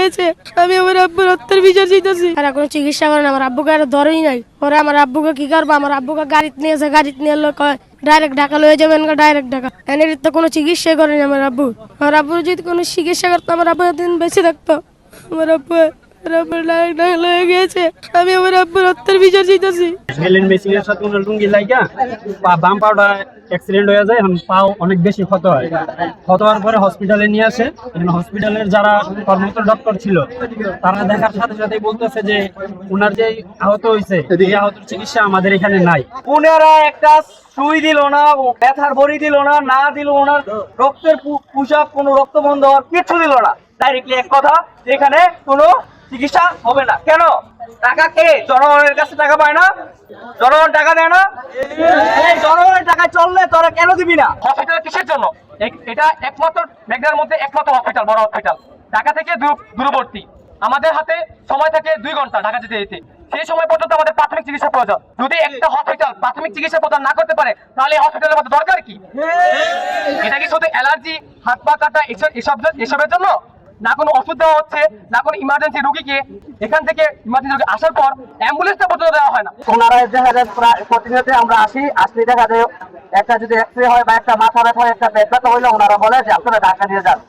গেছে। আমি আমার আব্বুর হত্যার বিচার চাইতেছি। আর কোনো চিকিৎসা করেন, আমার আব্বুকে আর ধরেই নাই। পরে আমার আব্বুকে কি করবো, আমার আব্বুকে গাড়িতে নিয়েছে, গাড়িতে নিয়ে লোক ডাইরেক্ট ঢাকা লয়ে যাবেন, ডাইরেক্ট ঢাকা। এনে তো কোনো চিকিৎসা করেনি আমার আব্বু। আমার আব্বু যদি কোনো চিকিৎসা করতো, আমার আব্বু এতদিন বেঁচে থাকতো। আমার আব্বু ডাইরেক্ট ঢাকা লয়ে গেছে। আমি আমার আব্বুর হত্যার বিচার চাইতেছি। হেলেন মেশিনের সাথে ওনার লুঙ্গি লাগা বাম পাটা অ্যাক্সিডেন্ট হয়ে যায়, এখন পাও অনেক বেশি ক্ষত হয়। ক্ষত হওয়ার পরে হসপিটালে নিয়ে আসে। হসপিটালের যারা কর্মরত ডক্টর ছিল তারা দেখার সাথে সাথেই বলতেছে যে ওনার যে আহত হয়েছে এই আহতের চিকিৎসা আমাদের এখানে নাই। ওনারা একটা সুই দিল না, ব্যথার বড়ি দিল না, না দিল ওনার রক্তের পোশাক, কোনো রক্ত বন্ধ হওয়ার কিছু দিল না। ডাইরেক্টলি এক কথা, এখানে কোনো চিকিৎসা হবে না। কেন? টাকা কে? জনগণের কাছে টাকা পায় না? জনগণ টাকা দেয় না? এই জনগণের টাকা চললে তোরা কেন দিবি না? হসপিটাল কিসের জন্য? এটা একমাত্র মেঘনার মধ্যে একমাত্র হসপিটাল, বড় হসপিটাল, ঢাকা থেকে দূরবর্তী। আমাদের হাতে সময় থাকে 2 ঘন্টা ঢাকা যেতে যেতে। সেই সময় পর্যন্ত আমাদের প্রাথমিক চিকিৎসা প্রয়োজন। যদি একটা হসপিটাল প্রাথমিক চিকিৎসা প্রদান না করতে পারে, তাহলে হসপিটালের মধ্যে দরকার কি? এটা কি শুধু অ্যালার্জি, হাত পা কাটা এসবের জন্য? না কোনো ওষুধ দেওয়া হচ্ছে, না কোনো ইমার্জেন্সি রুগীকে এখান থেকে ইমার্জেন্সি রুগী আসার পর অ্যাম্বুলেন্সটা পর্যন্ত দেওয়া হয় না। ওনারা দেখা যায় প্রতিনিয়ত আমরা আসলে দেখা যায় একটা যদি এক্সরে হয় বা একটা মাথা ব্যথা হয়, একটা পেট ব্যথা হইলে ওনারা বলে যে আপনারা ঢাকা নিয়ে যান।